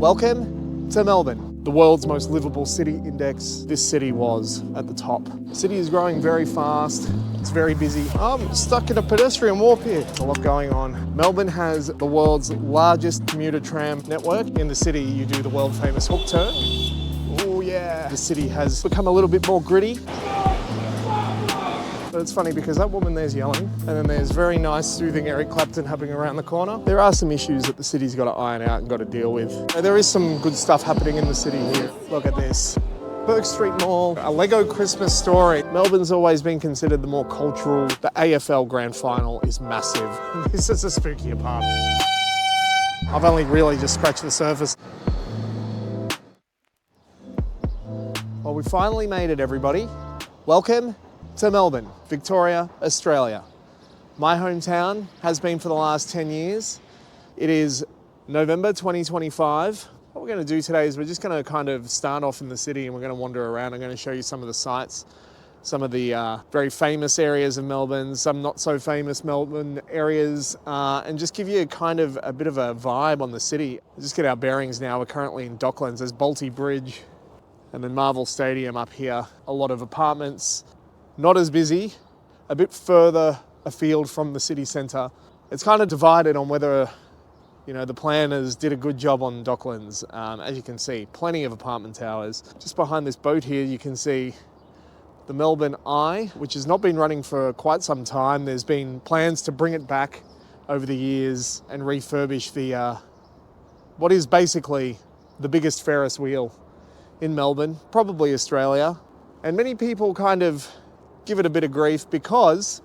Welcome to Melbourne, the world's most livable city index. This city was at the top. The city is growing very fast. It's very busy. I'm stuck in a pedestrian warp here. There's a lot going on. Melbourne has the world's largest commuter tram network. In the city, you do the world famous hook turn. Oh yeah. The city has become a little bit more gritty. But it's funny because that woman there's yelling, and then there's very nice, soothing Eric Clapton happening around the corner. There are some issues that the city's got to iron out and got to deal with. There is some good stuff happening in the city here. Look at this. Burke Street Mall, a Lego Christmas story. Melbourne's always been considered the more cultural. The AFL Grand Final is massive. This is the spookier part. I've only really just scratched the surface. Well, we finally made it, everybody. Welcome to Melbourne, Victoria, Australia. My hometown has been for the last 10 years. It is November 2025. What we're going to do today is we're just going to kind of start off in the city and we're going to wander around. I'm going to show you some of the sights, some of the very famous areas of Melbourne, some not so famous Melbourne areas, and just give you a bit of a vibe on the city. Just get our bearings now. We're currently in Docklands. There's Bolte Bridge and then Marvel Stadium up here. A lot of apartments. Not as busy, a bit further afield from the city centre. It's kind of divided on whether, the planners did a good job on Docklands. As you can see, plenty of apartment towers. Just behind this boat here, you can see the Melbourne Eye, which has not been running for quite some time. There's been plans to bring it back over the years and refurbish the, what is basically the biggest Ferris wheel in Melbourne, probably Australia. And many people kind of give it a bit of grief because,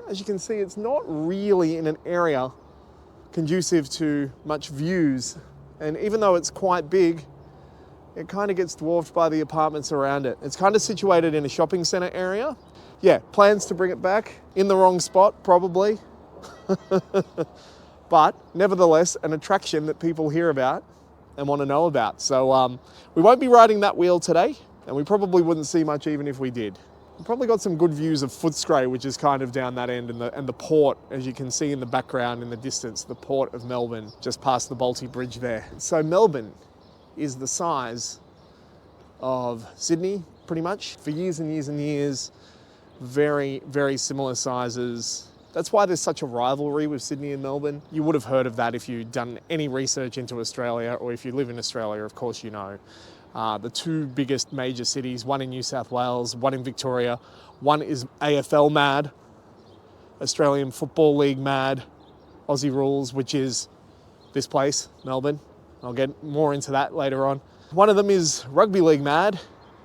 as you can see, it's not really in an area conducive to much views. And even though it's quite big, it kind of gets dwarfed by the apartments around it. It's kind of situated in a shopping centre area. Yeah, plans to bring it back in the wrong spot, probably. But nevertheless, an attraction that people hear about and want to know about. So we won't be riding that wheel today, and we probably wouldn't see much even if we did. We've probably got some good views of Footscray, which is kind of down that end, and the port, as you can see in the background in the distance, the port of Melbourne, just past the Bolte Bridge there. So Melbourne is the size of Sydney, pretty much. For years and years and years, very, very similar sizes. That's why there's such a rivalry with Sydney and Melbourne. You would have heard of that if you'd done any research into Australia, or if you live in Australia, of course you know. The two biggest major cities, one in New South Wales, one in Victoria. One is AFL mad, Australian Football League mad, Aussie rules, which is this place, Melbourne. I'll get more into that later on. One of them is rugby league mad,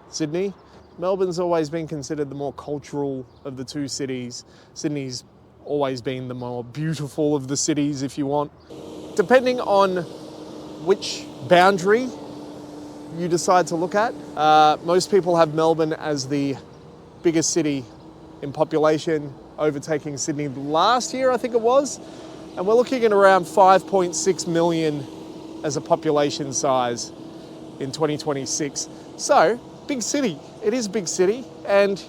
Sydney. Melbourne's always been considered the more cultural of the two cities. Sydney's always been the more beautiful of the cities, if you want. Depending on which boundary you decide to look at. Most people have Melbourne as the biggest city in population, overtaking Sydney last year, I think it was. And we're looking at around 5.6 million as a population size in 2026. So, big city. It is a big city. And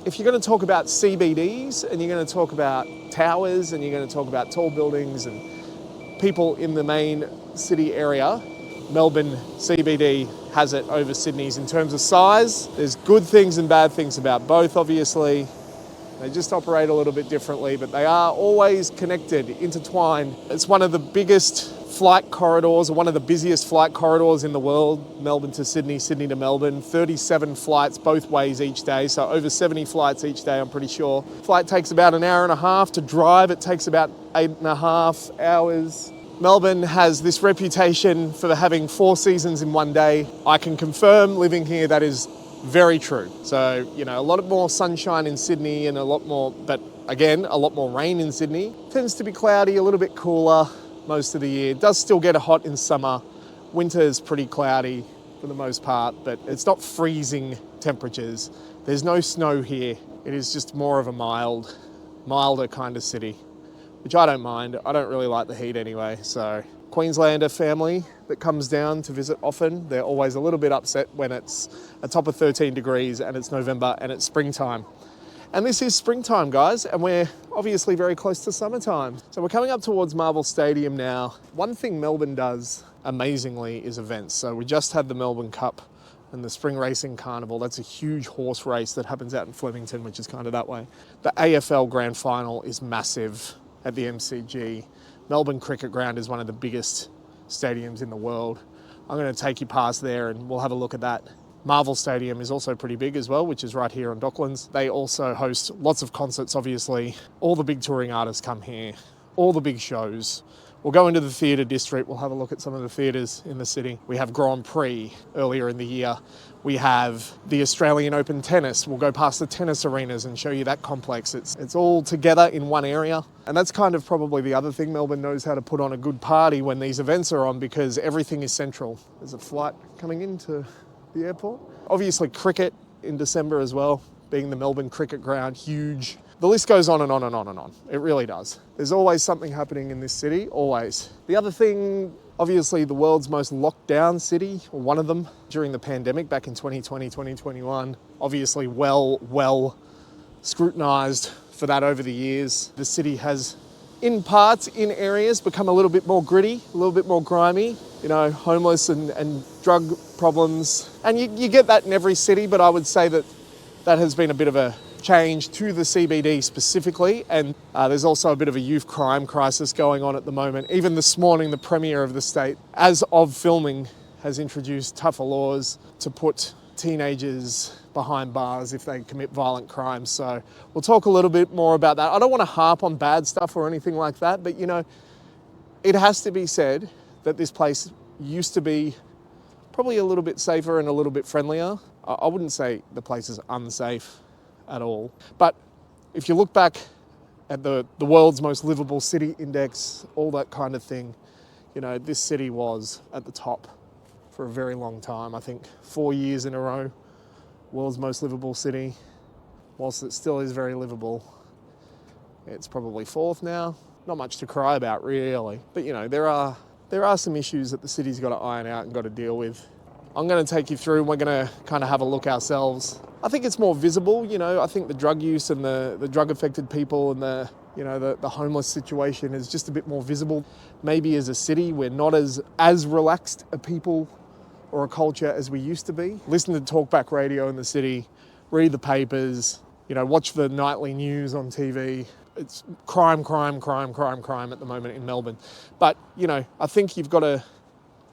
if you're going to talk about CBDs, and you're going to talk about towers, and you're going to talk about tall buildings and people in the main city area, Melbourne CBD has it over Sydney's in terms of size. There's good things and bad things about both, obviously. They just operate a little bit differently, but they are always connected, intertwined. It's one of the biggest flight corridors, or one of the busiest flight corridors in the world, Melbourne to Sydney, Sydney to Melbourne. 37 flights both ways each day, so over 70 flights each day, I'm pretty sure. Flight takes about an hour and a half. To drive, it takes about 8.5 hours. Melbourne has this reputation for having 4 seasons in one day. I can confirm, living here, that is very true. So, a lot more sunshine in Sydney and a lot more rain in Sydney. Tends to be cloudy, a little bit cooler most of the year. It does still get hot in summer. Winter is pretty cloudy for the most part, but it's not freezing temperatures. There's no snow here. It is just more of a milder kind of city, which I don't mind. I don't really like the heat anyway. So Queenslander family that comes down to visit often, they're always a little bit upset when it's a top of 13 degrees and it's November and it's springtime. And this is springtime, guys, and we're obviously very close to summertime. So we're coming up towards Marvel Stadium now. One thing Melbourne does amazingly, is events. So we just had the Melbourne Cup and the Spring Racing Carnival. That's a huge horse race that happens out in Flemington, which is kind of that way. The AFL Grand Final is massive at the MCG. Melbourne Cricket Ground is one of the biggest stadiums in the world. I'm going to take you past there and we'll have a look at that. Marvel Stadium is also pretty big as well, which is right here on Docklands. They also host lots of concerts, obviously. All the big touring artists come here, all the big shows. We'll go into the theatre district. We'll have a look at some of the theatres in the city. We have Grand Prix earlier in the year. We have the Australian Open tennis. We'll go past the tennis arenas and show you that complex. It's all together in one area. And that's kind of probably the other thing. Melbourne knows how to put on a good party when these events are on because everything is central. There's a flight coming into the airport. Obviously cricket in December as well, being the Melbourne Cricket Ground, huge. The list goes on and on and on and on. It really does. There's always something happening in this city, always. The other thing, obviously the world's most locked down city, or one of them, during the pandemic back in 2020, 2021, obviously well scrutinised for that over the years. The city has, in parts, in areas, become a little bit more gritty, a little bit more grimy, you know, homeless and drug problems. And you get that in every city, but I would say that has been a bit of a change to the CBD specifically, and there's also a bit of a youth crime crisis going on at the moment. Even this morning, the Premier of the state, as of filming, has introduced tougher laws to put teenagers behind bars if they commit violent crimes. So we'll talk a little bit more about that. I don't want to harp on bad stuff or anything like that, but you know, it has to be said that this place used to be probably a little bit safer and a little bit friendlier. I wouldn't say the place is unsafe at all. But if you look back at the world's most livable city index, all that kind of thing, you know, this city was at the top for a very long time. I think 4 years in a row, world's most livable city. Whilst it still is very livable, it's probably fourth now. Not much to cry about really, but you know, there are some issues that the city's got to iron out and got to deal with. I'm going to take you through and we're going to kind of have a look ourselves. I think it's more visible, you know. I think the drug use and the drug affected people and the homeless situation is just a bit more visible. Maybe as a city, we're not as relaxed a people or a culture as we used to be. Listen to talkback radio in the city, read the papers, you know, watch the nightly news on TV. It's crime at the moment in Melbourne. But, you know, I think you've got to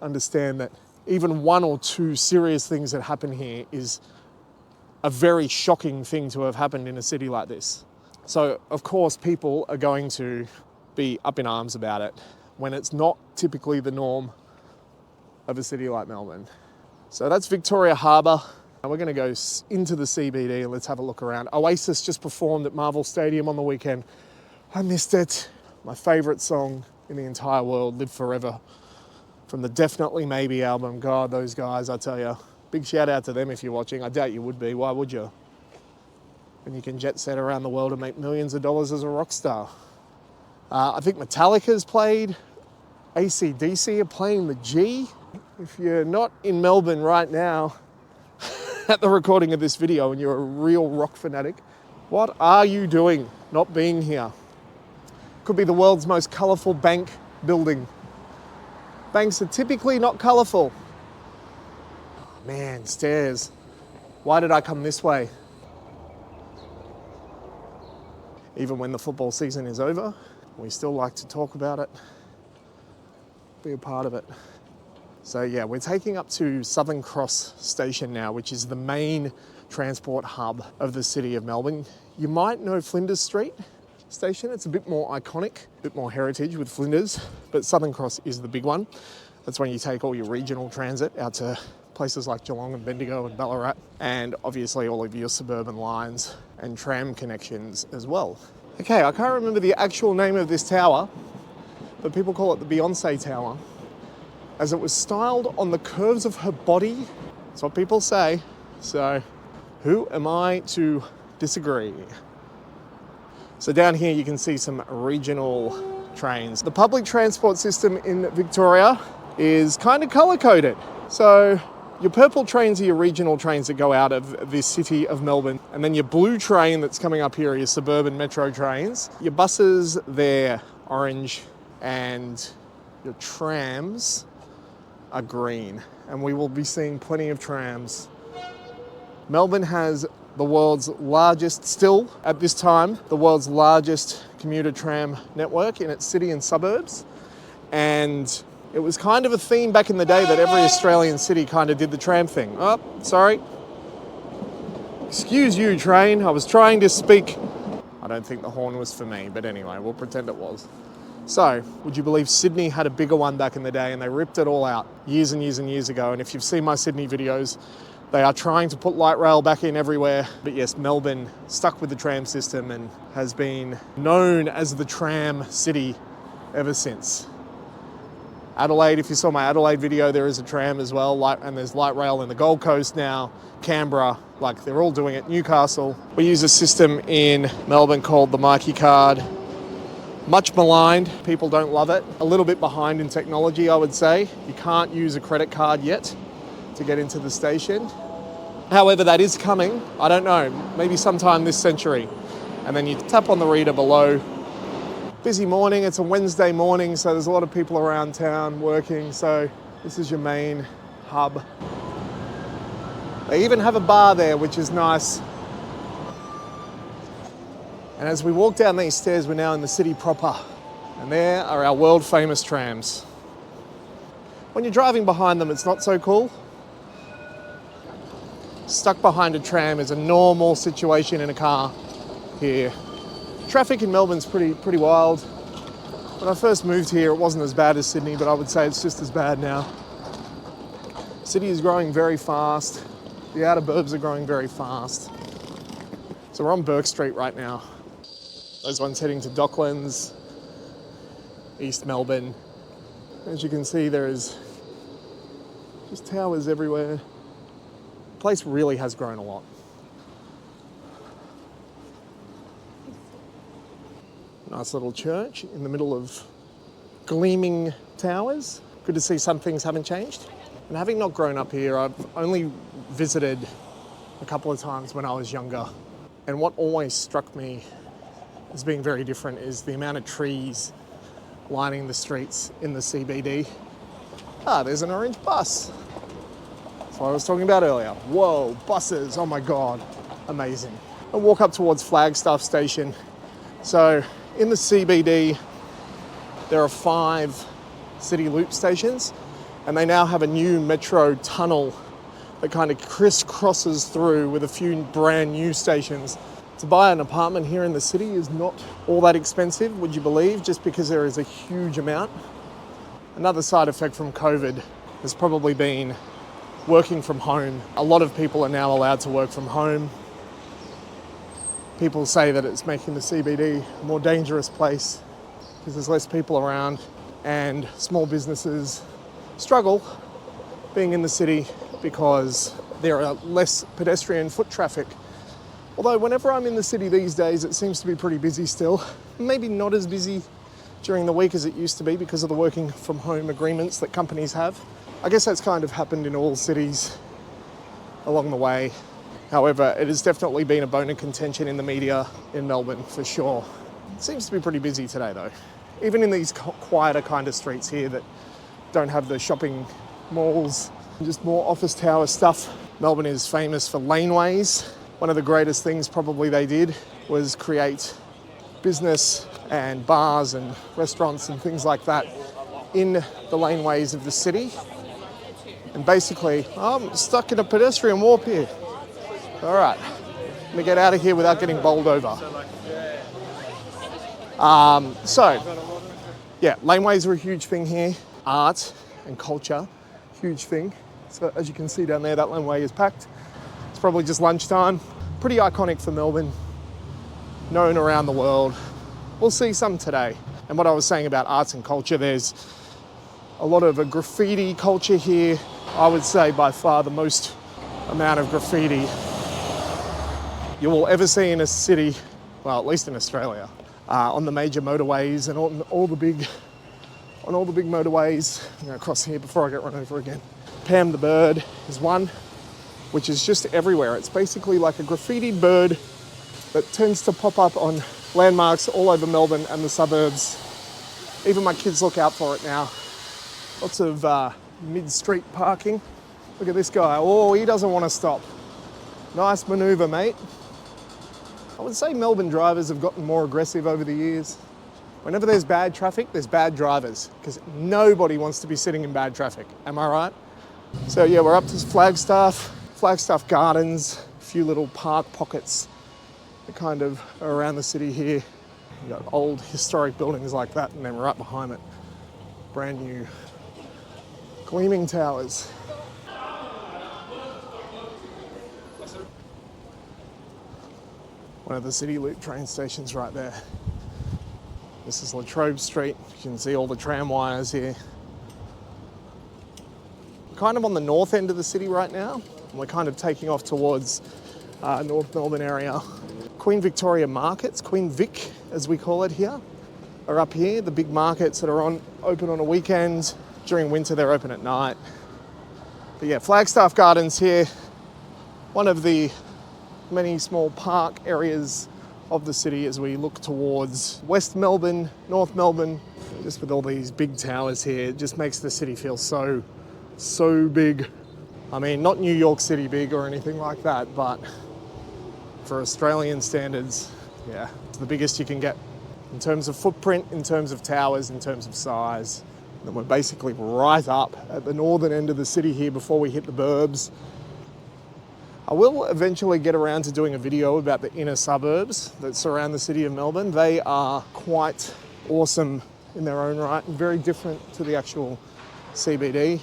understand that even one or two serious things that happen here is a very shocking thing to have happened in a city like this. So, of course, people are going to be up in arms about it when it's not typically the norm of a city like Melbourne. So that's Victoria Harbour. And we're going to go into the CBD and let's have a look around. Oasis just performed at Marvel Stadium on the weekend. I missed it. My favourite song in the entire world, Live Forever, from the Definitely Maybe album. God, those guys, I tell you. Big shout out to them if you're watching. I doubt you would be. Why would you? And you can jet set around the world and make millions of dollars as a rock star. I think Metallica's played. AC/DC are playing the G. If you're not in Melbourne right now at the recording of this video and you're a real rock fanatic, what are you doing not being here? Could be the world's most colourful bank building. Banks are typically not colourful. Man, stairs. Why did I come this way? Even when the football season is over, we still like to talk about it, be a part of it. So yeah, we're taking up to Southern Cross Station now, which is the main transport hub of the city of Melbourne. You might know Flinders Street Station. It's a bit more iconic, a bit more heritage with Flinders, but Southern Cross is the big one. That's when you take all your regional transit out to places like Geelong and Bendigo and Ballarat, and obviously all of your suburban lines and tram connections as well. Okay, I can't remember the actual name of this tower, but people call it the Beyonce Tower, as it was styled on the curves of her body. That's what people say. So who am I to disagree? So down here you can see some regional trains. The public transport system in Victoria is kind of colour-coded. So your purple trains are your regional trains that go out of the city of Melbourne. And then your blue train that's coming up here are your suburban metro trains. Your buses, they're orange, and your trams are green, and we will be seeing plenty of trams. Melbourne has the world's largest, still at this time, the world's largest commuter tram network in its city and suburbs. And it was kind of a theme back in the day that every Australian city kind of did the tram thing. Oh, sorry. Excuse you, train. I was trying to speak. I don't think the horn was for me, but anyway, we'll pretend it was. So, would you believe Sydney had a bigger one back in the day and they ripped it all out years and years and years ago. And if you've seen my Sydney videos, they are trying to put light rail back in everywhere. But yes, Melbourne stuck with the tram system and has been known as the tram city ever since. Adelaide, if you saw my Adelaide video, there is a tram as well, and there's light rail in the Gold Coast now, Canberra, like they're all doing it. Newcastle. We use a system in Melbourne called the Myki card. Much maligned, people don't love it. A little bit behind in technology, I would say. You can't use a credit card yet to get into the station. However, that is coming. I don't know, maybe sometime this century. And then you tap on the reader below. Busy morning, it's a Wednesday morning, so there's a lot of people around town working, so this is your main hub. They even have a bar there, which is nice. And as we walk down these stairs, we're now in the city proper. And there are our world famous trams. When you're driving behind them, it's not so cool. Stuck behind a tram is a normal situation in a car here. Traffic in Melbourne's pretty wild. When I first moved here, it wasn't as bad as Sydney, but I would say it's just as bad now. The city is growing very fast. The outer burbs are growing very fast. So we're on Burke Street right now. Those ones heading to Docklands, East Melbourne. As you can see, there is just towers everywhere. The place really has grown a lot. Nice little church in the middle of gleaming towers. Good to see some things haven't changed. And having not grown up here, I've only visited a couple of times when I was younger. And what always struck me as being very different is the amount of trees lining the streets in the CBD. Ah, there's an orange bus. That's what I was talking about earlier. Whoa, buses, oh my God, amazing. I'll walk up towards Flagstaff Station. So in the CBD, there are 5 city loop stations, and they now have a new metro tunnel that kind of crisscrosses through with a few brand new stations. To buy an apartment here in the city is not all that expensive, would you believe, just because there is a huge amount. Another side effect from COVID has probably been working from home. A lot of people are now allowed to work from home. People say that it's making the CBD a more dangerous place because there's less people around and small businesses struggle being in the city because there are less pedestrian foot traffic. Although whenever I'm in the city these days, it seems to be pretty busy still. Maybe not as busy during the week as it used to be because of the working from home agreements that companies have. I guess that's kind of happened in all cities along the way. However, it has definitely been a bone of contention in the media in Melbourne for sure. It seems to be pretty busy today though. Even in these quieter kind of streets here that don't have the shopping malls, just more office tower stuff. Melbourne is famous for laneways. One of the greatest things probably they did was create business and bars and restaurants and things like that in the laneways of the city. And basically, I'm stuck in a pedestrian warp here. All right, let me get out of here without getting bowled over. Yeah, laneways are a huge thing here. Art and culture, huge thing. So as you can see down there, that laneway is packed. It's probably just lunchtime. Pretty iconic for Melbourne, known around the world. We'll see some today. And what I was saying about arts and culture, there's a lot of a graffiti culture here. I would say by far the most amount of graffiti you will ever see in a city, well, at least in Australia, on the major motorways and on all the big motorways. I'm going to cross here before I get run over again. Pam the bird is one, which is just everywhere. It's basically like a graffitied bird that tends to pop up on landmarks all over Melbourne and the suburbs. Even my kids look out for it now. Lots of mid-street parking. Look at this guy. Oh, he doesn't want to stop. Nice manoeuvre, mate. I would say Melbourne drivers have gotten more aggressive over the years. Whenever there's bad traffic, there's bad drivers, because nobody wants to be sitting in bad traffic. Am I right? So yeah, we're up to Flagstaff Gardens, a few little park pockets that kind of are around the city here. You've got old historic buildings like that, and then right behind it, brand new gleaming towers. One of the City Loop train stations right there. This is Latrobe Street. You can see all the tram wires here. We're kind of on the north end of the city right now. And we're kind of taking off towards North Melbourne area. Queen Victoria markets, Queen Vic as we call it here, are up here. The big markets that are open on a weekend. During winter they're open at night. But yeah, Flagstaff Gardens here. One of the many small park areas of the city as we look towards West Melbourne, North Melbourne. Just with all these big towers here, it just makes the city feel so big. I mean, not New York City big or anything like that, but for Australian standards, yeah, it's the biggest you can get in terms of footprint, in terms of towers, in terms of size. And we're basically right up at the northern end of the city here before we hit the burbs. I will eventually get around to doing a video about the inner suburbs that surround the city of Melbourne. They are quite awesome in their own right and very different to the actual CBD.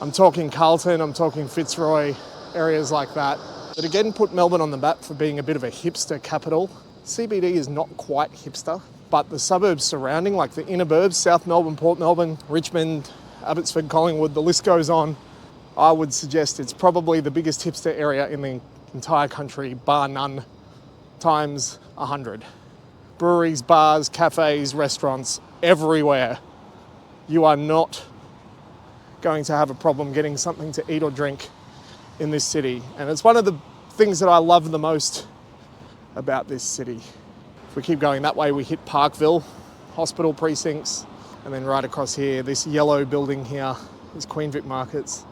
I'm talking Carlton, I'm talking Fitzroy, areas like that. But again, put Melbourne on the map for being a bit of a hipster capital. CBD is not quite hipster, but the suburbs surrounding, like the inner burbs, South Melbourne, Port Melbourne, Richmond, Abbotsford, Collingwood, the list goes on. I would suggest it's probably the biggest hipster area in the entire country, bar none, times 100. Breweries, bars, cafes, restaurants, everywhere. You are not going to have a problem getting something to eat or drink in this city. And it's one of the things that I love the most about this city. If we keep going that way, we hit Parkville, hospital precincts, and then right across here, this yellow building here is Queen Vic Markets.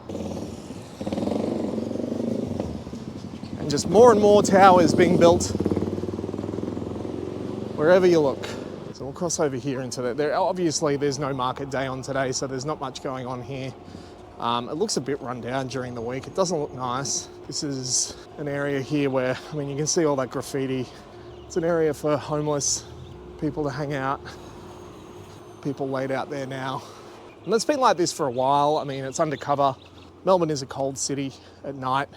And just more and more towers being built wherever you look. So we'll cross over here into that. Obviously, there's no market day on today, so there's not much going on here. It looks a bit run down during the week. It doesn't look nice. This is an area here where, I mean, you can see all that graffiti. It's an area for homeless people to hang out. People laid out there now. And it's been like this for a while. I mean, it's undercover. Melbourne is a cold city at night,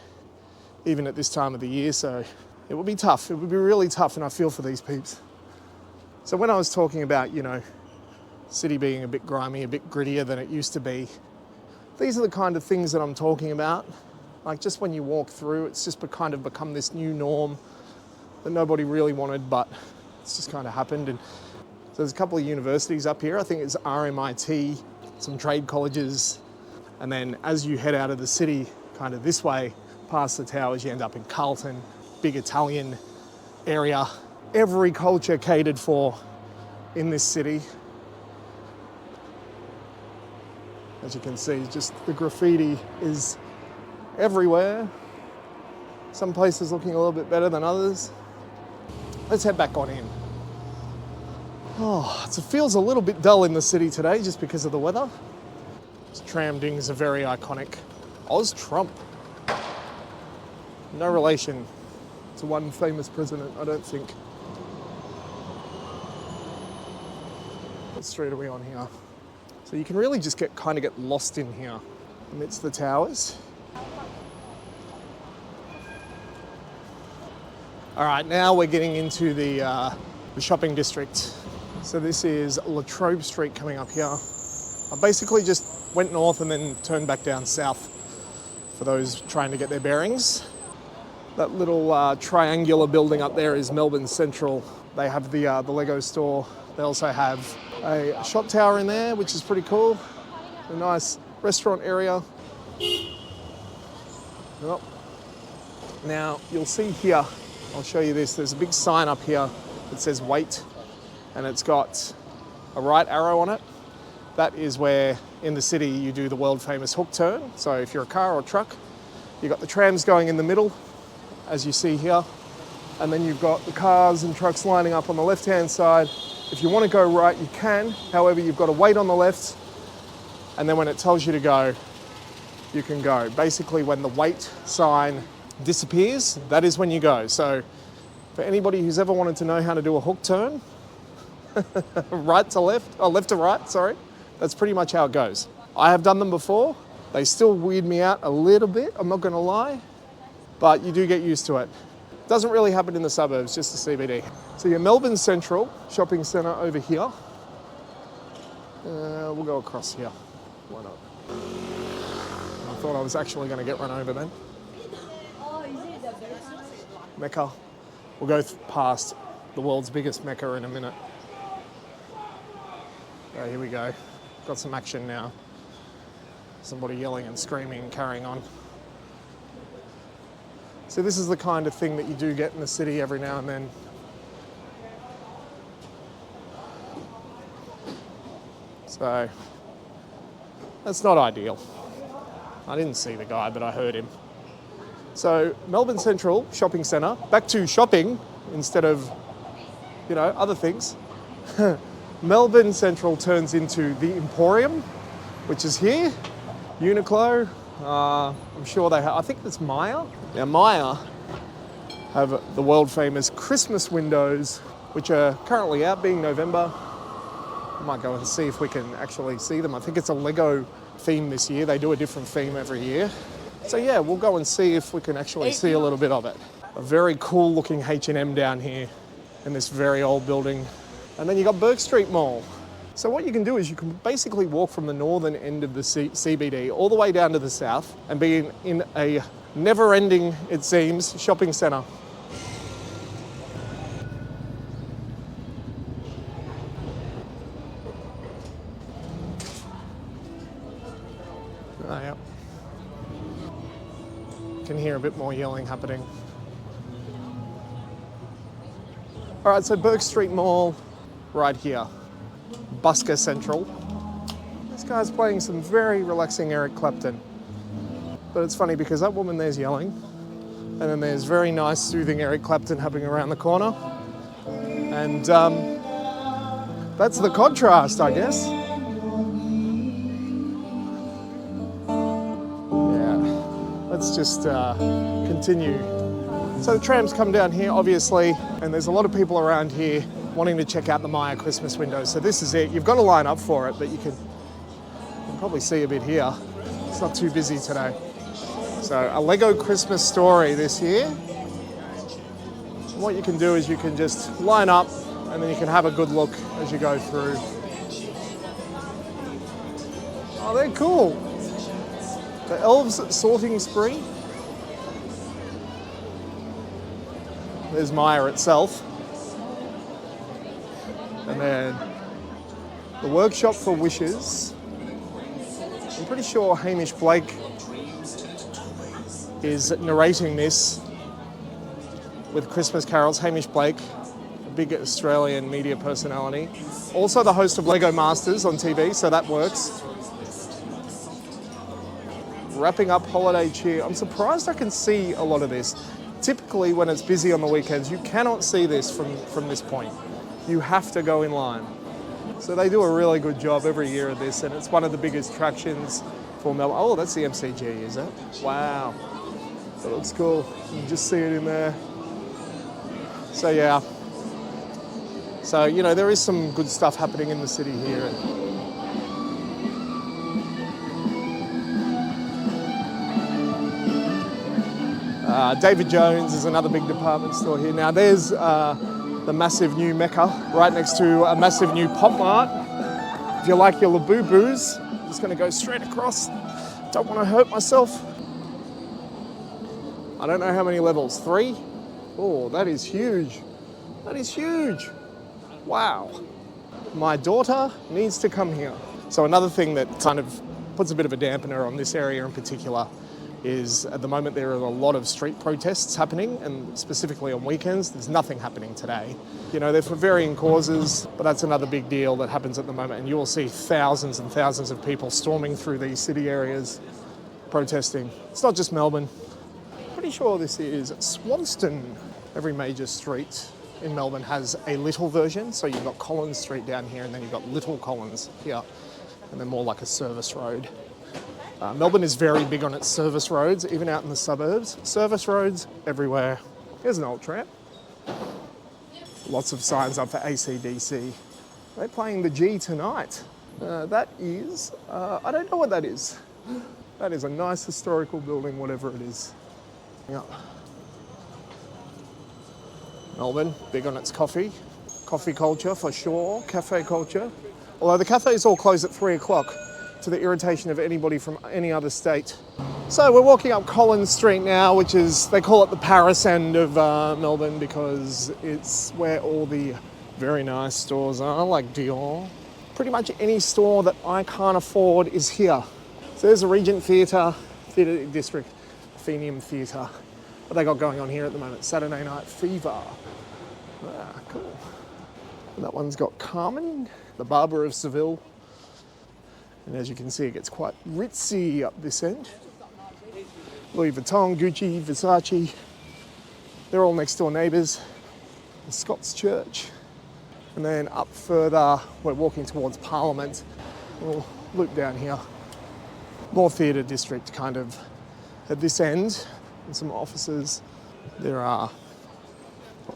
even at this time of the year, so it would be tough. It would be really tough, and I feel for these peeps. So when I was talking about, you know, city being a bit grimy, a bit grittier than it used to be, these are the kind of things that I'm talking about. Like, just when you walk through, it's just kind of become this new norm that nobody really wanted, but it's just kind of happened. And so there's a couple of universities up here. I think it's RMIT, some trade colleges, and then as you head out of the city, kind of this way, past the towers, you end up in Carlton, big Italian area. Every culture catered for in this city. As you can see, just the graffiti is everywhere. Some places looking a little bit better than others. Let's head back on in. Oh, it feels a little bit dull in the city today just because of the weather. These tram dings are very iconic. Oz Trump. No relation to one famous president, I don't think. What street are we on here? So you can really just get lost in here amidst the towers. All right, now we're getting into the shopping district. So this is Latrobe Street coming up here. I basically just went north and then turned back down south for those trying to get their bearings. That little triangular building up there is Melbourne Central. They have the Lego store. They also have a shop tower in there, which is pretty cool. A nice restaurant area. Well, now you'll see here, I'll show you this, there's a big sign up here that says wait, and it's got a right arrow on it. That is where in the city, you do the world famous hook turn. So if you're a car or truck, you've got the trams going in the middle, as you see here. And then you've got the cars and trucks lining up on the left-hand side. If you want to go right, you can. However, you've got to wait on the left. And then when it tells you to go, you can go. Basically, when the wait sign disappears, that is when you go. So for anybody who's ever wanted to know how to do a hook turn, right to left, or left to right, sorry, that's pretty much how it goes. I have done them before. They still weird me out a little bit, I'm not gonna lie, but you do get used to it. Doesn't really happen in the suburbs, just the CBD. So your Melbourne Central shopping centre over here. We'll go across here. Why not? I thought I was actually going to get run over then. Mecca. We'll go past the world's biggest Mecca in a minute. Oh, here we go. Got some action now. Somebody yelling and screaming and carrying on. So this is the kind of thing that you do get in the city every now and then. So that's not ideal. I didn't see the guy, but I heard him. So Melbourne Central Shopping Centre, back to shopping instead of, you know, other things. Melbourne Central turns into the Emporium, which is here. Uniqlo, I'm sure they have, I think it's Maya. Now Maya have the world famous Christmas windows, which are currently out, being November. I might go and see if we can actually see them. I think it's a Lego theme this year. They do a different theme every year. So yeah, we'll go and see if we can actually see a little bit of it. A very cool looking H&M down here in this very old building. And then you got Bourke Street Mall. So what you can do is you can basically walk from the northern end of the CBD all the way down to the south and be in a never-ending, it seems, shopping centre. Oh, yeah. Can hear a bit more yelling happening. All right, so Bourke Street Mall, right here. Busker Central. This guy's playing some very relaxing Eric Clapton. But it's funny because that woman there's yelling, and then there's very nice, soothing Eric Clapton happening around the corner. And that's the contrast, I guess. Yeah, let's just continue. So the trams come down here, obviously, and there's a lot of people around here wanting to check out the Maya Christmas windows. So this is it. You've got to line up for it, but you can probably see a bit here. It's not too busy today. So a Lego Christmas story this year. And what you can do is you can just line up and then you can have a good look as you go through. Oh, they're cool. The Elves Sorting Spree. There's Maya itself. And then the Workshop for Wishes. I'm pretty sure Hamish Blake is narrating this with Christmas carols. Hamish Blake, a big Australian media personality. Also the host of Lego Masters on TV, so that works. Wrapping up holiday cheer. I'm surprised I can see a lot of this. Typically when it's busy on the weekends, you cannot see this from this point. You have to go in line. So they do a really good job every year of this, and it's one of the biggest attractions for Melbourne. Oh, that's the MCG, is it? Wow. That looks cool. You can just see it in there. So yeah. So, you know, there is some good stuff happening in the city here. David Jones is another big department store here. Now there's the massive new Mecca right next to a massive new Pop Mart. If you like your Liveables, I'm just going to go straight across. Don't want to hurt myself. I don't know how many levels. 3? Oh, that is huge. That is huge. Wow. My daughter needs to come here. So another thing that kind of puts a bit of a dampener on this area in particular, is at the moment there are a lot of street protests happening, and specifically on weekends. There's nothing happening today. You know, they're for varying causes, but that's another big deal that happens at the moment, and you will see thousands and thousands of people storming through these city areas protesting. It's not just Melbourne. Pretty sure this is Swanston. Every major street in Melbourne has a little version, so you've got Collins Street down here, and then you've got Little Collins here, and then more like a service road. Melbourne is very big on its service roads, even out in the suburbs. Service roads everywhere. Here's an old tramp. Lots of signs up for AC/DC. They're playing the G tonight. That is, I don't know what that is. That is a nice historical building, whatever it is. Yeah. Melbourne, big on its coffee. Coffee culture for sure, cafe culture. Although the cafes all close at 3 o'clock. To the irritation of anybody from any other state. So we're walking up Collins Street now, which is, they call it the Paris end of Melbourne because it's where all the very nice stores are, like Dior. Pretty much any store that I can't afford is here. So there's a Regent Theatre District, Athenaeum Theatre. What they got going on here at the moment? Saturday Night Fever. Ah, cool. And that one's got Carmen, the Barber of Seville. And as you can see, it gets quite ritzy up this end. Louis Vuitton, Gucci, Versace. They're all next door neighbours. The Scots Church. And then up further, we're walking towards Parliament. We'll loop down here. More theatre district kind of at this end. And some offices. There's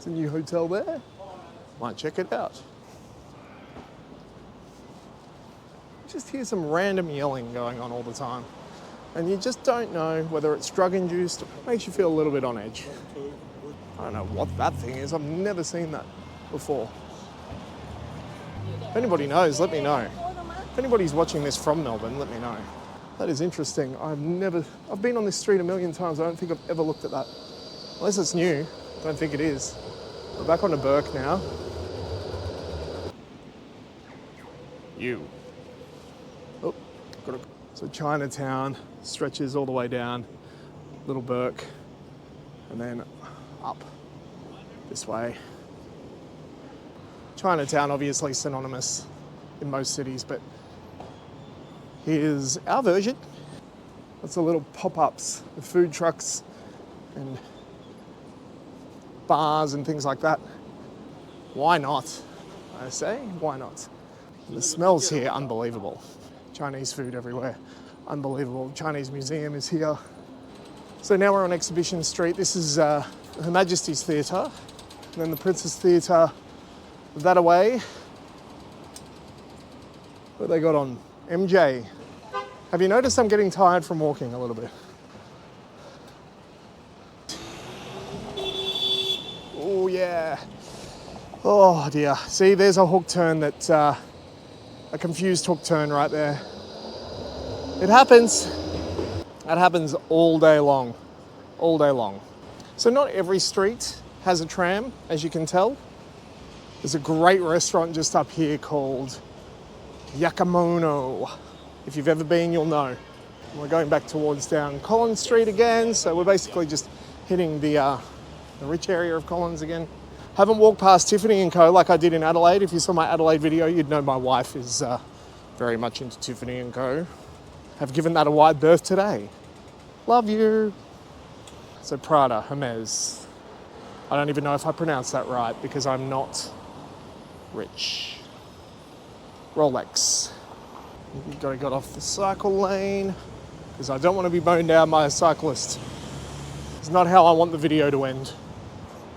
a new hotel there. Might check it out. Just hear some random yelling going on all the time. And you just don't know whether it's drug-induced or makes you feel a little bit on edge. I don't know what that thing is. I've never seen that before. If anybody knows, let me know. If anybody's watching this from Melbourne, let me know. That is interesting. I've been on this street a million times. I don't think I've ever looked at that. Unless it's new. I don't think it is. We're back onto Burke now. So Chinatown stretches all the way down, Little Burke, and then up this way. Chinatown obviously synonymous in most cities, but here's our version. Lots of little pop-ups with food trucks and bars and things like that. Why not? I say, why not? And the smells here, unbelievable. Chinese food everywhere. Unbelievable. Chinese museum is here. So now we're on Exhibition Street. This is Her Majesty's Theatre. And then the Princess Theatre that away. What they got on? MJ. Have you noticed I'm getting tired from walking a little bit? Oh yeah. Oh dear. See, there's a hook turn that a confused hook turn right there. It happens. That happens all day long. All day long. So not every street has a tram, as you can tell. There's a great restaurant just up here called Yakimonno. If you've ever been, you'll know. We're going back towards down Collins Street again, so we're basically just hitting the rich area of Collins again. Haven't walked past Tiffany & Co. like I did in Adelaide. If you saw my Adelaide video, you'd know my wife is very much into Tiffany & Co. Have given that a wide berth today. Love you. So Prada, Hermes. I don't even know if I pronounced that right because I'm not rich. Rolex. You've got to get off the cycle lane because I don't want to be mown down by a cyclist. It's not how I want the video to end.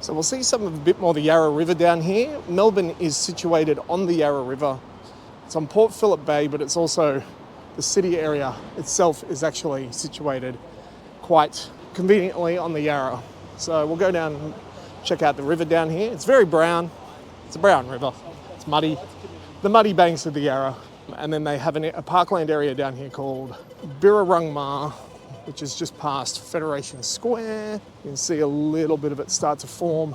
So we'll see some of a bit more of the Yarra River down here. Melbourne is situated on the Yarra River. It's on Port Phillip Bay, but it's also the city area itself is actually situated quite conveniently on the Yarra. So we'll go down and check out the river down here. It's very brown. It's a brown river. It's muddy. The muddy banks of the Yarra. And then they have a parkland area down here called Birrarungma, which is just past Federation Square. You can see a little bit of it start to form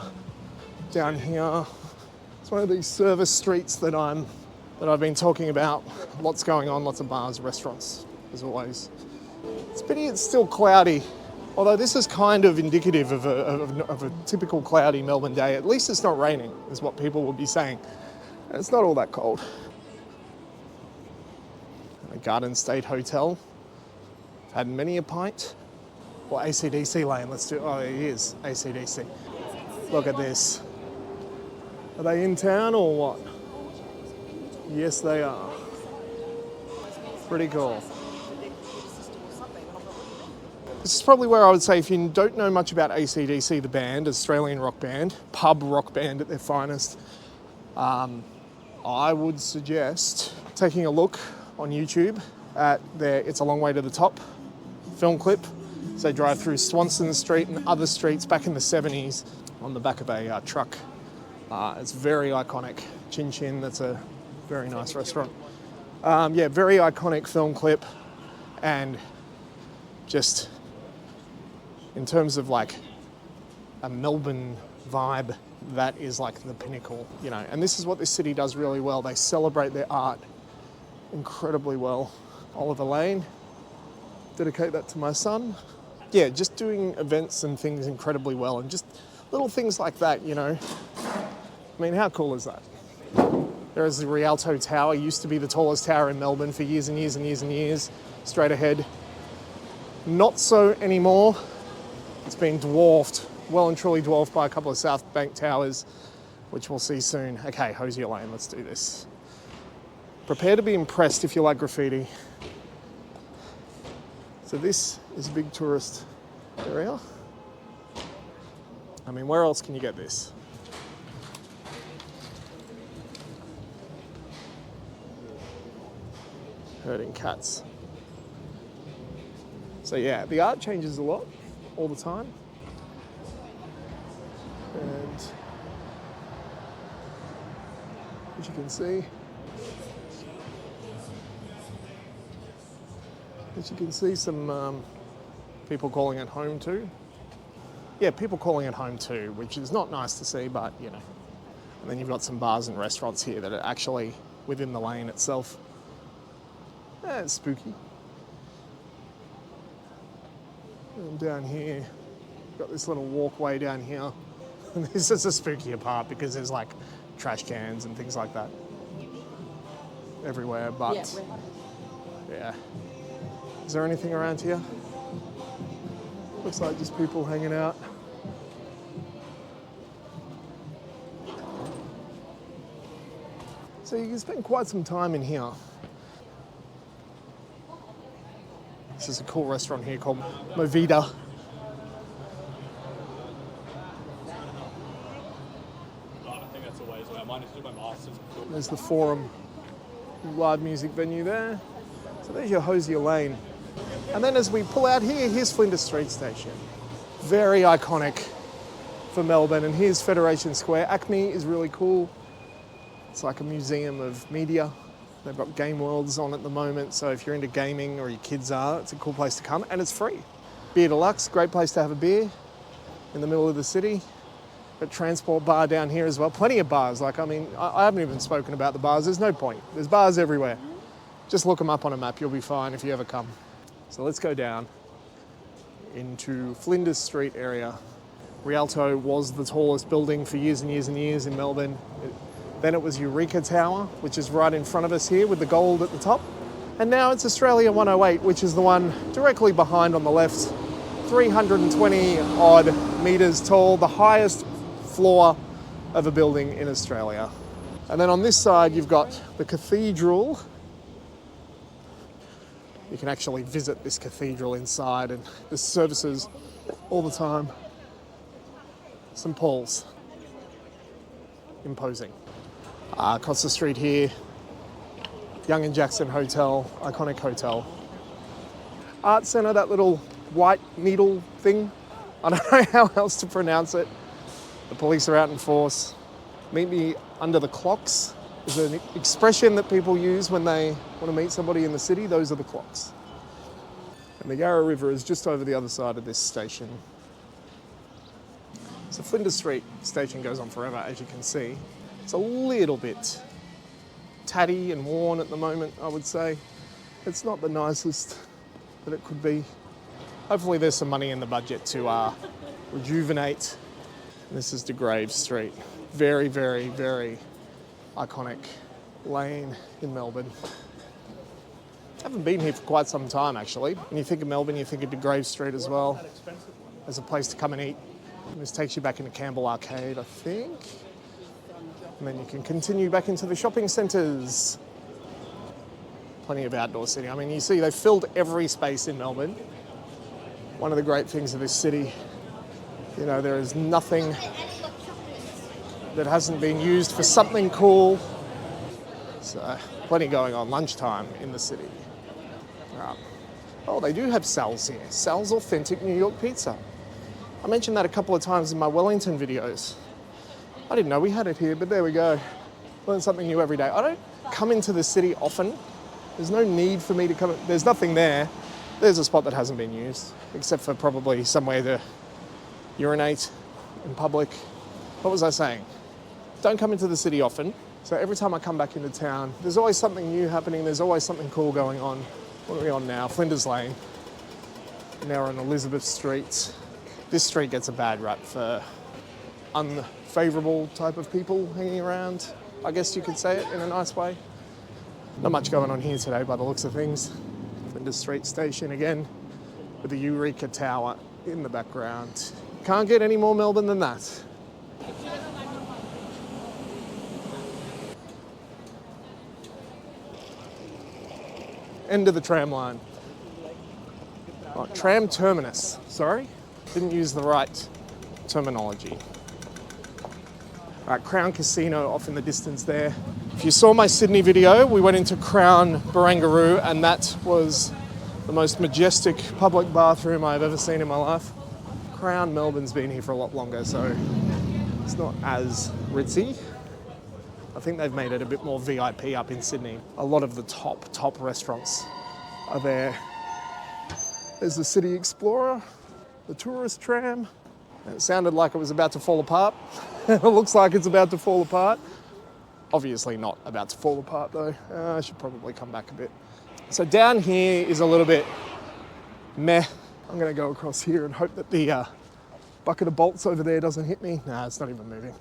down here. It's one of these service streets that I've been talking about. Lots going on, lots of bars, restaurants, as always. It's a pity it's still cloudy, although this is kind of indicative of a typical cloudy Melbourne day. At least it's not raining, is what people would be saying. And it's not all that cold. A Garden State Hotel. Had many a pint. Or AC/DC lane, let's do, oh, it is AC/DC. Look at this. Are they in town or what? Yes, they are. Pretty cool. This is probably where I would say, if you don't know much about AC/DC, the band, Australian rock band, pub rock band at their finest, I would suggest taking a look on YouTube at their It's a Long Way to the Top film clip. So they drive through Swanston Street and other streets back in the 70s on the back of a truck. It's very iconic. Chin Chin, that's a very nice restaurant. Yeah, very iconic film clip, and just in terms of like a Melbourne vibe, that is like the pinnacle, you know. And this is what this city does really well. They celebrate their art incredibly well. Oliver Lane, dedicate that to my son. Yeah, just doing events and things incredibly well, and just little things like that, you know. I mean, how cool is that? There is the Rialto Tower, used to be the tallest tower in Melbourne for years and years and years and years, straight ahead. Not so anymore. It's been dwarfed, well and truly dwarfed by a couple of South Bank towers, which we'll see soon. Okay, Hosier Lane, let's do this. Prepare to be impressed if you like graffiti. So this is a big tourist area. I mean, where else can you get this? Herding cats. So yeah, the art changes a lot, all the time. And as you can see, some people calling it home too. Yeah, people calling it home too, which is not nice to see, but you know. And then you've got some bars and restaurants here that are actually within the lane itself. It's spooky. And down here, got this little walkway down here. And this is a spookier part because there's like trash cans and things like that everywhere, but yeah. Is there anything around here? Looks like just people hanging out. So you can spend quite some time in here. This is a cool restaurant here called Movida. There's the Forum live music venue there. So there's your Hosier Lane. And then as we pull out here, here's Flinders Street Station. Very iconic for Melbourne. And here's Federation Square. Acme is really cool. It's like a museum of media. They've got Game Worlds on at the moment, so if you're into gaming or your kids are, it's a cool place to come, and it's free. Beer Deluxe, great place to have a beer in the middle of the city. Got Transport Bar down here as well. Plenty of bars. Like, I mean, I haven't even spoken about the bars. There's no point. There's bars everywhere. Just look them up on a map. You'll be fine if you ever come. So let's go down into Flinders Street area. Rialto was the tallest building for years and years and years in Melbourne. Then it was Eureka Tower, which is right in front of us here with the gold at the top. And now it's Australia 108, which is the one directly behind on the left. 320 odd metres tall, the highest floor of a building in Australia. And then on this side, you've got the cathedral. You can actually visit this cathedral inside, and there's services all the time. St. Paul's. Imposing. Across the street here, Young and Jackson Hotel, iconic hotel. Art Centre, that little white needle thing. I don't know how else to pronounce it. The police are out in force. Meet me under the clocks is an expression that people use when they want to meet somebody in the city. Those are the clocks. And the Yarra River is just over the other side of this station. So Flinders Street station goes on forever, as you can see. It's a little bit tatty and worn at the moment, I would say. It's not the nicest that it could be. Hopefully there's some money in the budget to rejuvenate. This is De Grave Street. Very, very, very iconic lane in Melbourne. I haven't been here for quite some time, actually. When you think of Melbourne, you think of De Grave Street as well, as a place to come and eat. And this takes you back into Campbell Arcade, I think. And then you can continue back into the shopping centres. Plenty of outdoor seating. I mean, you see they've filled every space in Melbourne. One of the great things of this city, you know, there is nothing that hasn't been used for something cool. So, plenty going on. Lunchtime in the city. Oh, they do have Sal's here. Sal's Authentic New York Pizza. I mentioned that a couple of times in my Wellington videos. I didn't know we had it here, but there we go. Learn something new every day. I don't come into the city often. There's no need for me to come. There's nothing there. There's a spot that hasn't been used, except for probably somewhere to urinate in public. What was I saying? Don't come into the city often. So every time I come back into town, there's always something new happening. There's always something cool going on. What are we on now? Flinders Lane. Now we're on Elizabeth Street. This street gets a bad rap for unfavourable type of people hanging around. I guess you could say it in a nice way. Not much going on here today by the looks of things. Flinders Street Station again with the Eureka Tower in the background. Can't get any more Melbourne than that. End of the tram line. Oh, tram terminus, sorry. Didn't use the right terminology. All right, Crown Casino off in the distance there. If you saw my Sydney video, we went into Crown Barangaroo and that was the most majestic public bathroom I've ever seen in my life. Crown Melbourne's been here for a lot longer, so it's not as ritzy. I think they've made it a bit more VIP up in Sydney. A lot of the top restaurants are there. There's the City Explorer, the tourist tram. It sounded like it was about to fall apart. It looks like it's about to fall apart. Obviously not about to fall apart though. I should probably come back a bit. So down here is a little bit meh. I'm gonna go across here and hope that the bucket of bolts over there doesn't hit me. Nah, it's not even moving.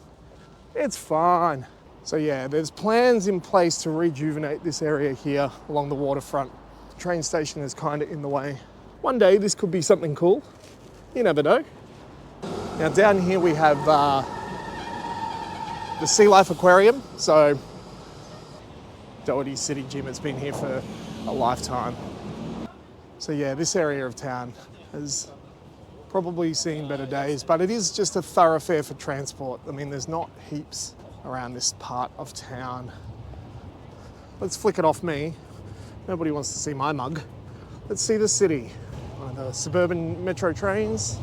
It's fine. So yeah, there's plans in place to rejuvenate this area here along the waterfront. The train station is kind of in the way. One day this could be something cool. You never know. Now down here we have the Sea Life Aquarium. So Doherty City Gym, it's been here for a lifetime. So yeah, this area of town has probably seen better days, but it is just a thoroughfare for transport. I mean, there's not heaps around this part of town. Let's flick it off me. Nobody wants to see my mug. Let's see the city. One of the suburban metro trains.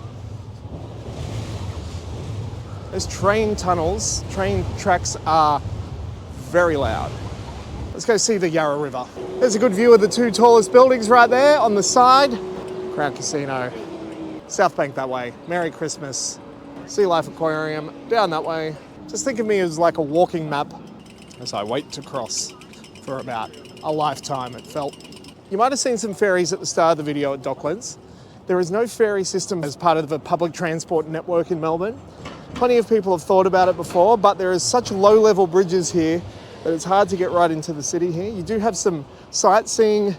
Those train tunnels, train tracks are very loud. Let's go see the Yarra River. There's a good view of the two tallest buildings right there on the side. Crown Casino. South Bank that way. Merry Christmas. Sea Life Aquarium down that way. Just think of me as like a walking map as I wait to cross for about a lifetime, it felt. You might have seen some ferries at the start of the video at Docklands. There is no ferry system as part of the public transport network in Melbourne. Plenty of people have thought about it before, but there is such low-level bridges here that it's hard to get right into the city here. You do have some sightseeing,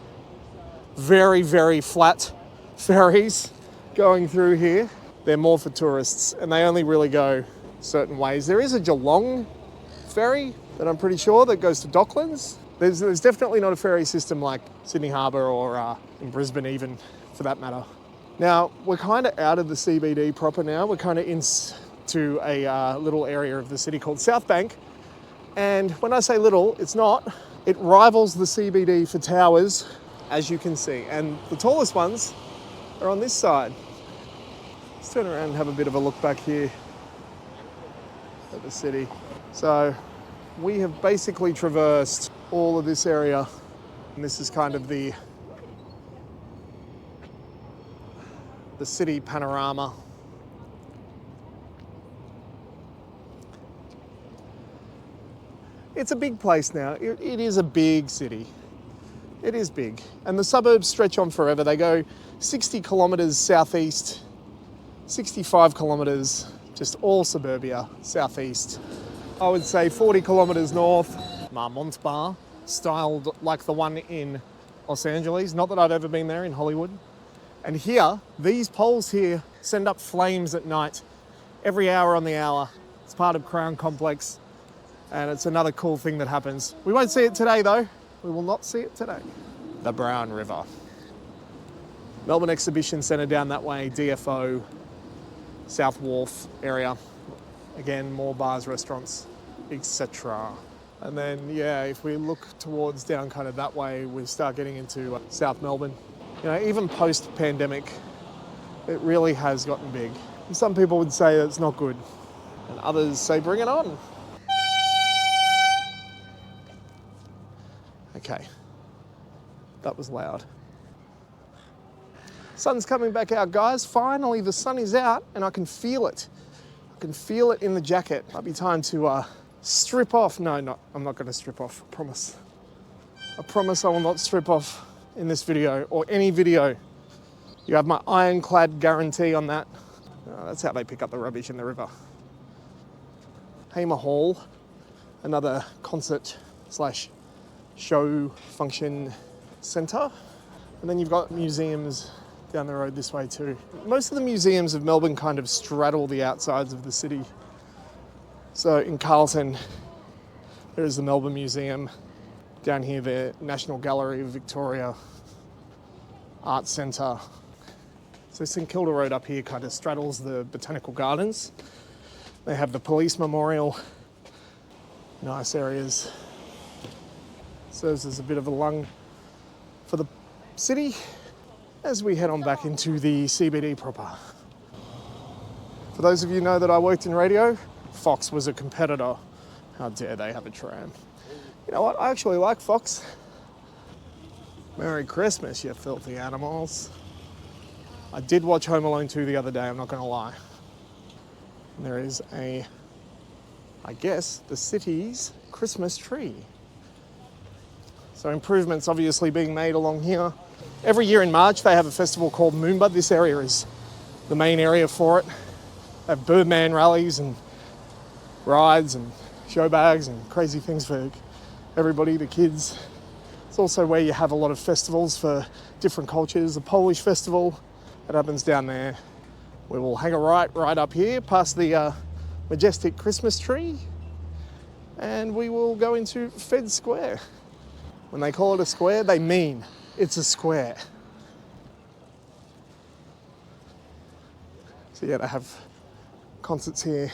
very, very flat ferries going through here. They're more for tourists and they only really go certain ways. There is a Geelong ferry that I'm pretty sure that goes to Docklands. There's definitely not a ferry system like Sydney Harbour or in Brisbane even, for that matter. Now, we're kind of out of the CBD proper now. We're kind of into a little area of the city called South Bank. And when I say little, it's not. It rivals the CBD for towers, as you can see. And the tallest ones are on this side. Let's turn around and have a bit of a look back here at the city. So we have basically traversed all of this area, and this is kind of the city panorama. It's a big place now. It is a big city. It is big. And the suburbs stretch on forever. They go 60 kilometres southeast, 65 kilometres, just all suburbia, southeast. I would say 40 kilometres north, Marmont Bar, styled like the one in Los Angeles. Not that I've ever been there, in Hollywood. And here, these poles here send up flames at night, every hour on the hour. It's part of Crown Complex, and it's another cool thing that happens. We won't see it today though. We will not see it today. The Brown River. Melbourne Exhibition Centre down that way, DFO, South Wharf area. Again, more bars, restaurants, etc. And then, yeah, if we look towards down kind of that way, we start getting into South Melbourne. You know, even post-pandemic, it really has gotten big. And some people would say that's not good, and others say bring it on. Okay, that was loud. Sun's coming back out, guys. Finally, the sun is out and I can feel it. I can feel it in the jacket. Might be time to strip off. No, I'm not gonna strip off, I promise. I promise I will not strip off in this video or any video. You have my ironclad guarantee on that. That's how they pick up the rubbish in the river. Hamer Hall, another concert / show function centre. And then you've got museums down the road this way too. Most of the museums of Melbourne kind of straddle the outsides of the city. So in Carlton, there is the Melbourne Museum. Down here, the National Gallery of Victoria, Arts Centre. So St Kilda Road up here kind of straddles the Botanical Gardens. They have the Police Memorial, nice areas. Serves as a bit of a lung for the city as we head on back into the CBD proper. For those of you who know that I worked in radio, Fox was a competitor. How dare they have a tram? You know what, I actually like Fox. Merry Christmas, you filthy animals. I did watch Home Alone 2 the other day, I'm not gonna lie. And there is I guess, the city's Christmas tree. So improvements obviously being made along here. Every year in March they have a festival called Moomba. This area is the main area for it. They have Birdman rallies and rides and show bags and crazy things for everybody, the kids. It's also where you have a lot of festivals for different cultures. The Polish festival that happens down there. We will hang a right up here past the majestic Christmas tree, and we will go into Fed Square. When they call it a square, they mean it's a square. So yeah, they have concerts here.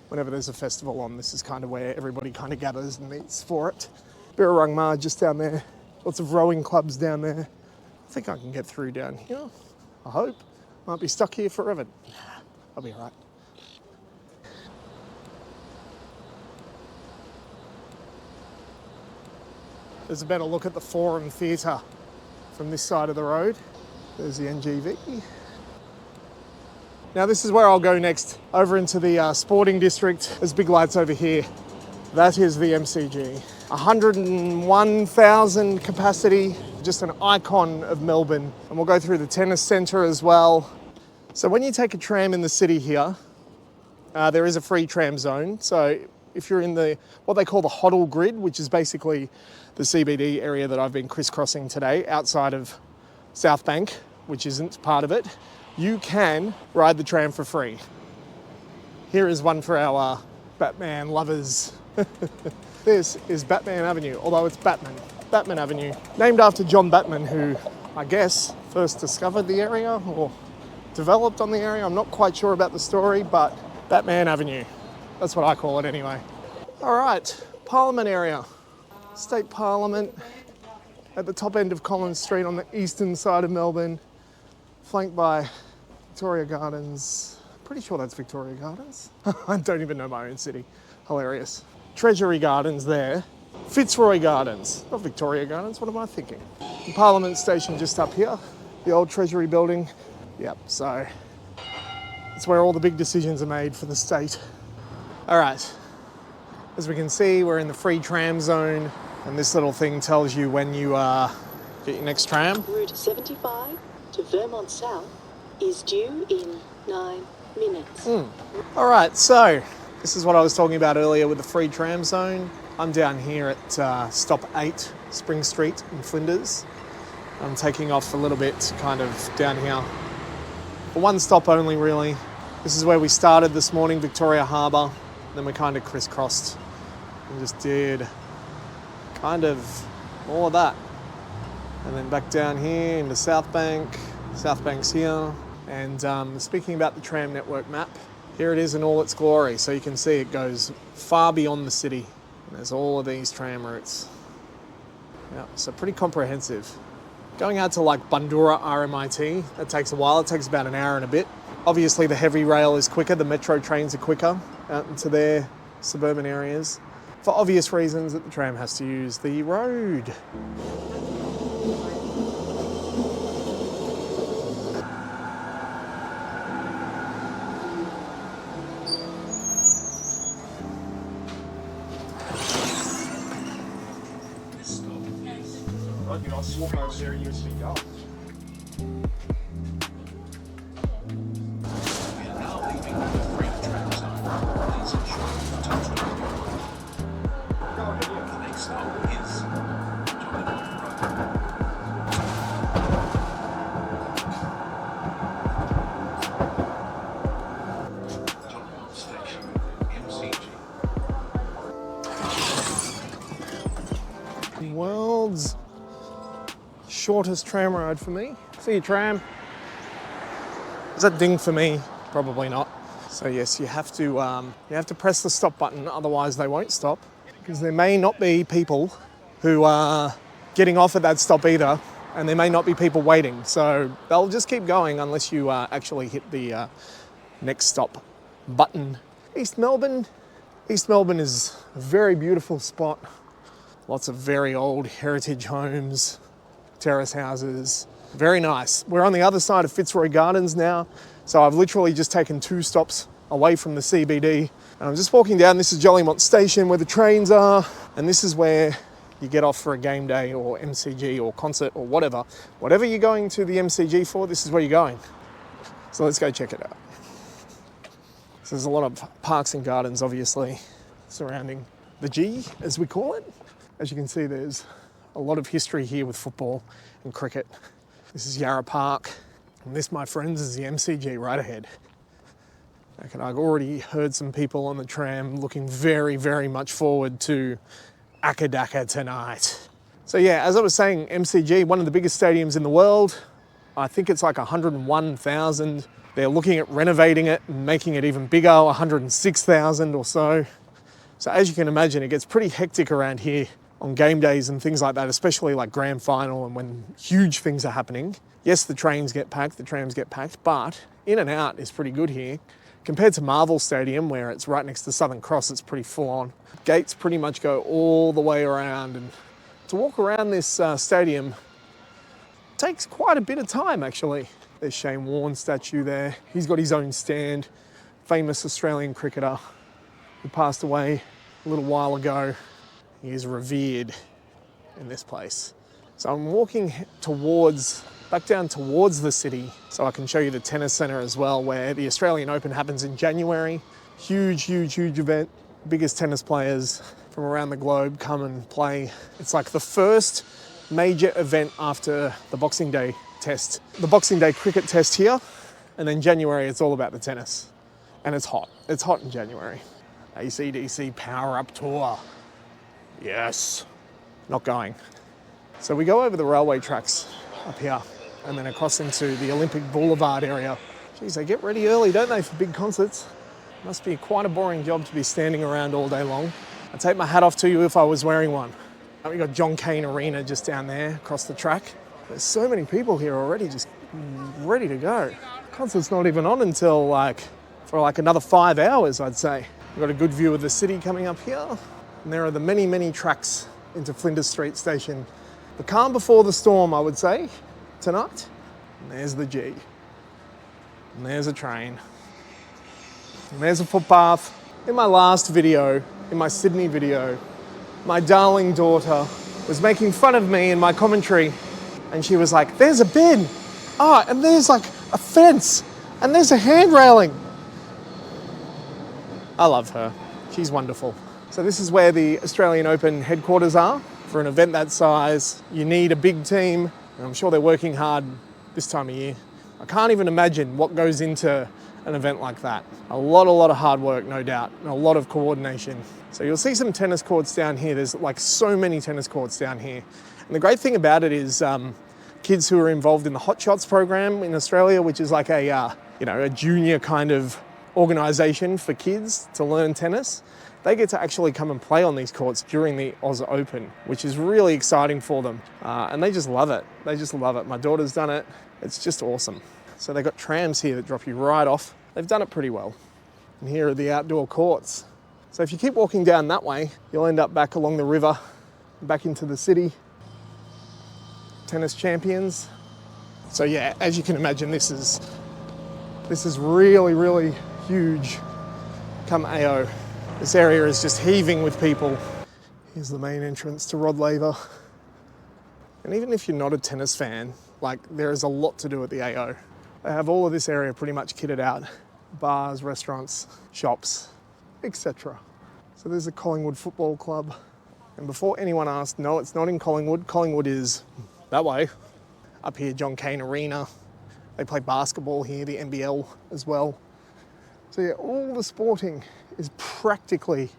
Whenever there's a festival on, this is kind of where everybody kind of gathers and meets for it. Birrarung Ma just down there. Lots of rowing clubs down there. I think I can get through down here. I hope. Might be stuck here forever. I'll be all right. There's a better look at the Forum Theatre from this side of the road. There's the NGV. Now this is where I'll go next, over into the sporting district. There's big lights over here. That is the MCG. 101,000 capacity, just an icon of Melbourne. And we'll go through the tennis centre as well. So when you take a tram in the city here, there is a free tram zone. So if you're in what they call the Hoddle grid, which is basically the CBD area that I've been crisscrossing today, outside of South Bank, which isn't part of it, you can ride the tram for free. Here is one for our Batman lovers. This is Batman Avenue, although it's Batman Avenue, named after John Batman, who I guess first discovered the area or developed on the area. I'm not quite sure about the story, but Batman Avenue, that's what I call it anyway. All right, Parliament area. State Parliament at the top end of Collins Street on the eastern side of Melbourne, flanked by Victoria Gardens. Pretty sure that's Victoria Gardens. I don't even know my own city. Hilarious. Treasury Gardens there. Fitzroy Gardens, not Victoria Gardens, what am I thinking? The Parliament Station just up here, the old Treasury building. Yep, so it's where all the big decisions are made for the state. All right, as we can see, we're in the free tram zone. And this little thing tells you when you get your next tram. Route 75 to Vermont South is due in 9 minutes. All right, so this is what I was talking about earlier with the free tram zone. I'm down here at stop 8, Spring Street in Flinders. I'm taking off a little bit kind of down here. For one stop only, really. This is where we started this morning, Victoria Harbour. Then we kind of crisscrossed and just did kind of all of that. And then back down here into South Bank. South Bank's here. And speaking about the tram network map, here it is in all its glory. So you can see it goes far beyond the city. And there's all of these tram routes. Yeah, so pretty comprehensive. Going out to like Bundoora RMIT, that takes a while. It takes about an hour and a bit. Obviously the heavy rail is quicker, the metro trains are quicker out into their suburban areas. For obvious reasons that the tram has to use the road. I'll swap over there and use the up. World's shortest tram ride for me. See you, tram. Is that ding for me? Probably not. So yes, you have to press the stop button, otherwise they won't stop, because there may not be people who are getting off at that stop either, and there may not be people waiting. So they'll just keep going unless you actually hit the next stop button. East Melbourne. East Melbourne is a very beautiful spot. Lots of very old heritage homes, terrace houses, very nice. We're on the other side of Fitzroy Gardens now, so I've literally just taken 2 stops away from the CBD. And I'm just walking down, this is Jolimont Station where the trains are, and this is where you get off for a game day or MCG or concert or whatever. Whatever you're going to the MCG for, this is where you're going. So let's go check it out. So there's a lot of parks and gardens, obviously, surrounding the G, as we call it. As you can see, there's a lot of history here with football and cricket. This is Yarra Park, and this, my friends, is the MCG right ahead. Okay, I've already heard some people on the tram looking very, very much forward to Akadaka tonight. So yeah, as I was saying, MCG, one of the biggest stadiums in the world. I think it's like 101,000. They're looking at renovating it and making it even bigger, 106,000 or so. So as you can imagine, it gets pretty hectic around here on game days and things like that, especially like grand final and when huge things are happening. Yes, the trains get packed, the trams get packed, but in and out is pretty good here. Compared to Marvel Stadium, where it's right next to Southern Cross, it's pretty full on. Gates pretty much go all the way around, and to walk around this stadium takes quite a bit of time, actually. There's Shane Warne's statue there. He's got his own stand, famous Australian cricketer who passed away a little while ago. He is revered in this place. So I'm walking back down towards the city so I can show you the tennis centre as well, where the Australian Open happens in January. Huge, huge, huge event. Biggest tennis players from around the globe come and play. It's like the first major event after the Boxing Day test. The Boxing Day cricket test here, and then January it's all about the tennis. And it's hot. It's hot in January. AC/DC Power Up Tour. Yes. Not going. So we go over the railway tracks up here and then across into the Olympic Boulevard area. Geez, they get ready early, don't they, for big concerts? Must be quite a boring job to be standing around all day long. I'd take my hat off to you if I was wearing one. We've got John Cain Arena just down there across the track. There's so many people here already just ready to go. Concert's not even on until for another 5 hours, I'd say. We've got a good view of the city coming up here. And there are the many, many tracks into Flinders Street Station. The calm before the storm, I would say, tonight. And there's the G. And there's a train. And there's a footpath. In my last video, in my Sydney video, my darling daughter, was making fun of me in my commentary, and she was like, there's a bin. Oh, and there's like a fence, and there's a hand railing. I love her. She's wonderful. So this is where the Australian Open headquarters are. For an event that size, you need a big team, and I'm sure they're working hard this time of year. I can't even imagine what goes into an event like that. A lot of hard work, no doubt, and a lot of coordination. So you'll see some tennis courts down here. There's like so many tennis courts down here. And the great thing about it is kids who are involved in the Hot Shots program in Australia, which is like a junior kind of organisation for kids to learn tennis, they get to actually come and play on these courts during the Oz Open, which is really exciting for them. And they just love it. They just love it. My daughter's done it. It's just awesome. So they've got trams here that drop you right off. They've done it pretty well. And here are the outdoor courts. So if you keep walking down that way, you'll end up back along the river, back into the city. Tennis champions. So yeah, as you can imagine, this is really huge come AO. This area is just heaving with people. Here's the main entrance to Rod Laver. And even if you're not a tennis fan, like there is a lot to do at the AO. They have all of this area pretty much kitted out. Bars, restaurants, shops, etc. So there's the Collingwood Football Club. And before anyone asked, no, it's not in Collingwood. Collingwood is that way. Up here, John Cain Arena. They play basketball here, the NBL as well. So yeah, all the sporting is practically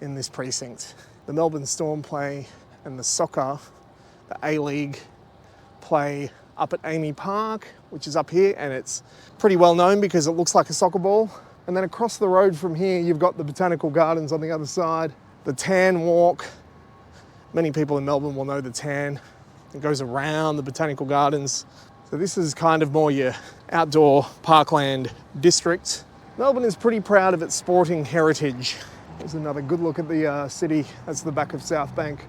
in this precinct. The Melbourne Storm play and the soccer, the A-League, play up at Amy Park, which is up here, and it's pretty well known because it looks like a soccer ball. And then across the road from here, you've got the Botanical Gardens on the other side, the Tan Walk. Many people in Melbourne will know the Tan. It goes around the Botanical Gardens. So this is kind of more your outdoor parkland district. Melbourne is pretty proud of its sporting heritage. There's another good look at the city. That's the back of South Bank,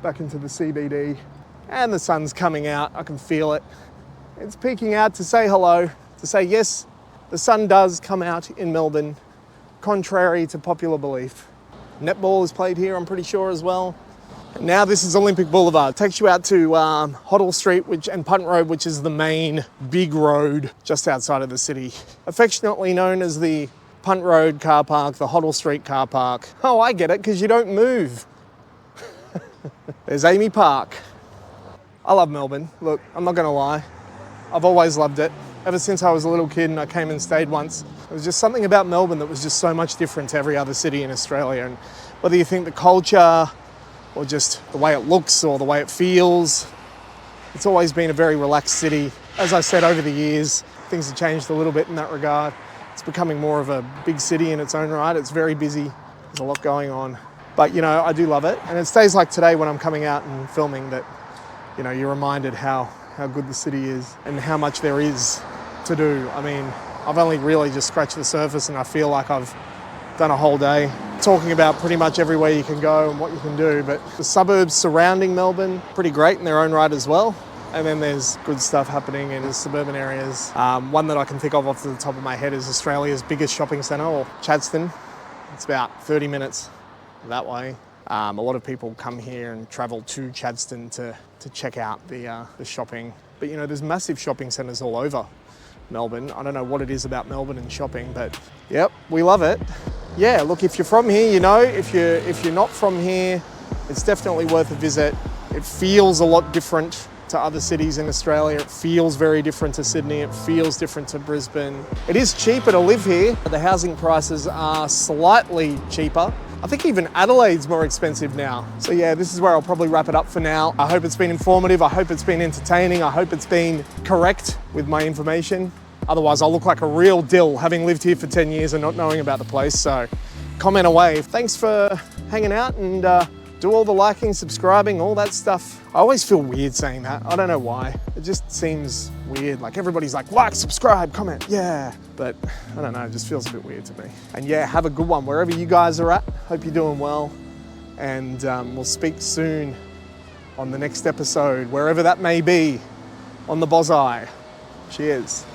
back into the CBD. And the sun's coming out, I can feel it. It's peeking out to say hello, to say yes, the sun does come out in Melbourne, contrary to popular belief. Netball is played here, I'm pretty sure, as well. And now this is Olympic Boulevard. It takes you out to Hoddle Street and Punt Road, which is the main big road just outside of the city. Affectionately known as the Punt Road car park, the Hoddle Street car park. Oh, I get it, because you don't move. There's Amy Park. I love Melbourne. Look, I'm not gonna lie. I've always loved it. Ever since I was a little kid and I came and stayed once, there was just something about Melbourne that was just so much different to every other city in Australia. And whether you think the culture, or just the way it looks or the way it feels, it's always been a very relaxed city. As I said, over the years, things have changed a little bit in that regard. It's becoming more of a big city in its own right. It's very busy. There's a lot going on. But, you know, I do love it. And it's days like today when I'm coming out and filming that, you know, you're reminded how good the city is and how much there is to do. I mean, I've only really just scratched the surface, and I feel like I've done a whole day talking about pretty much everywhere you can go and what you can do. But the suburbs surrounding Melbourne, pretty great in their own right as well. And then there's good stuff happening in the suburban areas. One that I can think of off the top of my head is Australia's biggest shopping centre, or Chadstone. It's about 30 minutes that way. A lot of people come here and travel to Chadstone to check out the shopping. But you know, there's massive shopping centres all over Melbourne. I don't know what it is about Melbourne and shopping, but yep, we love it. Yeah, look, if you're from here, you know. If you're not from here, it's definitely worth a visit. It feels a lot different to other cities in Australia. It feels very different to Sydney. It feels different to Brisbane. It is cheaper to live here. The housing prices are slightly cheaper. I think even Adelaide's more expensive now. So yeah, this is where I'll probably wrap it up for now. I hope it's been informative. I hope it's been entertaining. I hope it's been correct with my information. Otherwise, I'll look like a real dill having lived here for 10 years and not knowing about the place. So comment away. Thanks for hanging out, and do all the liking, subscribing, all that stuff. I always feel weird saying that. I don't know why. It just seems weird. Like everybody's like, subscribe, comment, yeah. But I don't know, it just feels a bit weird to me. And yeah, have a good one wherever you guys are at. Hope you're doing well. And we'll speak soon on the next episode, wherever that may be, on the Busier. Cheers.